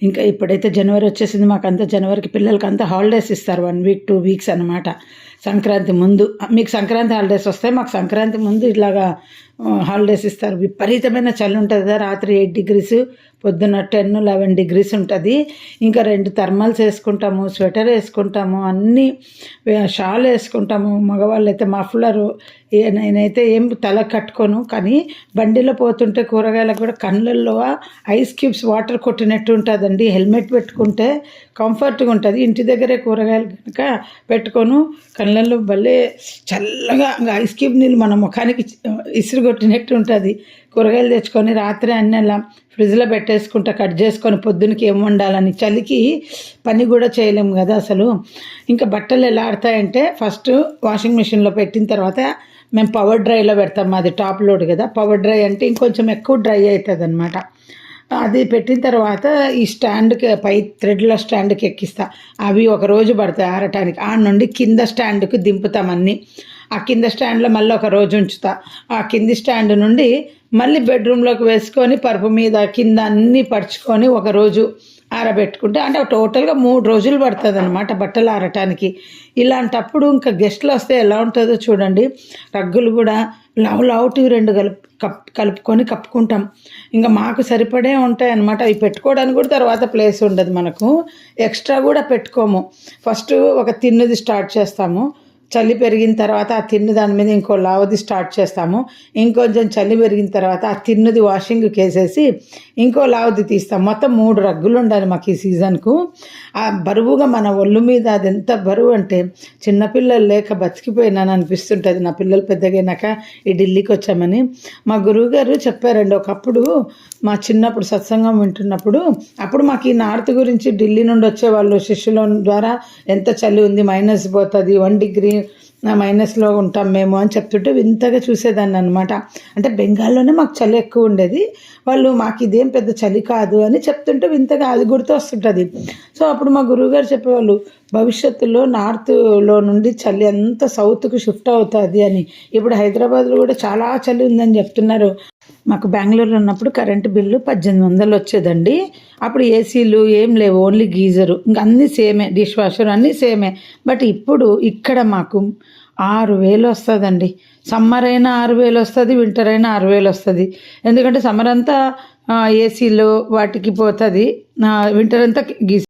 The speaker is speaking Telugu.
ఇంకా ఇప్పుడైతే జనవరి వచ్చేసింది. మాకంతా జనవరికి పిల్లలకంతా హాలిడేస్ ఇస్తారు 1 వీక్ 2 వీక్స్ అనమాట. సంక్రాంతి ముందు మీకు సంక్రాంతి హాలిడేస్ వస్తాయి, మాకు సంక్రాంతి ముందు ఇలాగా హాలిడేస్ ఇస్తారు. విపరీతమైన చలి ఉంటుంది కదా, రాత్రి 8 degrees, పొద్దున్న 10-11 degrees ఉంటుంది. ఇంకా 2 థర్మల్స్ వేసుకుంటాము, స్వెటర్ వేసుకుంటాము, అన్నీ షాల్ వేసుకుంటాము. మగవాళ్ళు అయితే మఫ్లరు. నేనైతే ఏం తల కట్టుకోను, కానీ బండిలో పోతుంటే కూరగాయలకు కూడా కళ్ళల్లో ఐస్ క్యూబ్స్ వాటర్ కొట్టినట్టు ఉంటుందండి. హెల్మెట్ పెట్టుకుంటే కంఫర్ట్గా ఉంటుంది. ఇంటి దగ్గరే కూరగాయలు కనుక పెట్టుకోను, కళ్ళల్లో భలే చల్లగా ఐస్ క్యూబ్ నీళ్ళు మన ముఖానికి ఇసురు కొట్టినట్టు ఉంటుంది. కూరగాయలు తెచ్చుకొని రాత్రి అన్నెలా ఫ్రిడ్జ్లో పెట్టేసుకుంటా, కట్ చేసుకొని పొద్దునకి ఏం వండాలని. చలికి పని కూడా చేయలేము కదా అసలు. ఇంకా బట్టలు ఎలా ఆడతాయంటే ఫస్ట్ వాషింగ్ మిషన్లో పెట్టిన తర్వాత మేము పవర్ డ్రైలో పెడతాం. మాది టాప్ లోడ్ కదా, పవర్ డ్రై అంటే ఇంకొంచెం ఎక్కువ డ్రై అవుతుంది అనమాట. అది పెట్టిన తర్వాత ఈ స్టాండ్కి పై థ్రెడ్ల స్టాండ్కి ఎక్కిస్తా. అవి ఒక రోజు పడతాయి ఆరటానికి. ఆ నుండి కింద స్టాండ్కి దింపుతాం అన్నీ. ఆ కింద స్టాండ్లో మళ్ళీ ఒక రోజు ఉంచుతా. ఆ కింది స్టాండ్ నుండి మళ్ళీ బెడ్రూమ్లోకి వేసుకొని పరుపు మీద కింద అన్నీ పరుచుకొని ఒక రోజు ఆరబెట్టుకుంటే, అంటే టోటల్గా 3 రోజులు పడుతుంది అనమాట బట్టలు ఆరటానికి. ఇలాంటప్పుడు ఇంకా గెస్ట్లు వస్తే ఎలా ఉంటుందో చూడండి. రగ్గులు కూడా లావుటి 2 కలుపుకొని కప్పుకుంటాం. ఇంకా మాకు సరిపడే ఉంటాయి అన్నమాట. అవి పెట్టుకోవడానికి కూడా తర్వాత ప్లేస్ ఉండదు మనకు. ఎక్స్ట్రా కూడా పెట్టుకోము. ఫస్ట్ ఒక తిన్నది స్టార్ట్ చేస్తాము. చలి పెరిగిన తర్వాత ఆ తిన్ను దాని మీద ఇంకో లావది స్టార్ట్ చేస్తాము. ఇంకొంచెం చలి పెరిగిన తర్వాత ఆ తిన్నుది వాషింగ్కి వేసేసి ఇంకో లావది తీస్తాం. మొత్తం 3 రగ్గులు ఉండాలి మాకు ఈ సీజన్కు. ఆ బరువుగా మన ఒళ్ళు మీద అది ఎంత బరువు అంటే చిన్నపిల్లలు లేక బతికిపోయినాను అనిపిస్తుంటుంది. నా పిల్లలు పెద్దగైనాక ఈ ఢిల్లీకి వచ్చామని మా గురువుగారు చెప్పారండి. ఒకప్పుడు మా చిన్నప్పుడు సత్సంగం వింటున్నప్పుడు అప్పుడు మాకు ఈ నార్త్ గురించి ఢిల్లీ నుండి వచ్చేవాళ్ళు శిష్యుల ద్వారా ఎంత చలి ఉంది, మైనస్ పోతుంది, 1 degree మైనస్లో ఉంటాం మేము అని చెప్తుంటే వింతగా చూసేదాన్ని అనమాట. అంటే బెంగాల్లోనే మాకు చలి ఎక్కువ ఉండేది, వాళ్ళు మాకు ఇదేం పెద్ద చలి కాదు అని చెప్తుంటే వింతగా అది గుర్తు వస్తుంటుంది. సో అప్పుడు మా గురువుగారు చెప్పేవాళ్ళు భవిష్యత్తులో నార్త్లో నుండి చలి అంతా సౌత్కి షిఫ్ట్ అవుతుంది అని. ఇప్పుడు హైదరాబాద్లో కూడా చాలా చలి ఉందని చెప్తున్నారు. మాకు బెంగళూరులో ఉన్నప్పుడు కరెంటు బిల్లు 1800 వచ్చేదండి. అప్పుడు ఏసీలు ఏం లేవు, ఓన్లీ గీజరు, ఇంకా అన్నీ సేమే, డిష్ వాషర్ అన్నీ సేమే. బట్ ఇప్పుడు ఇక్కడ మాకు 6000 వస్తుందండి. సమ్మర్ అయినా 6000 వస్తుంది, వింటర్ అయినా 6000 వస్తుంది. ఎందుకంటే సమ్మర్ అంతా ఏసీలో వాటికి పోతుంది, వింటర్ అంతా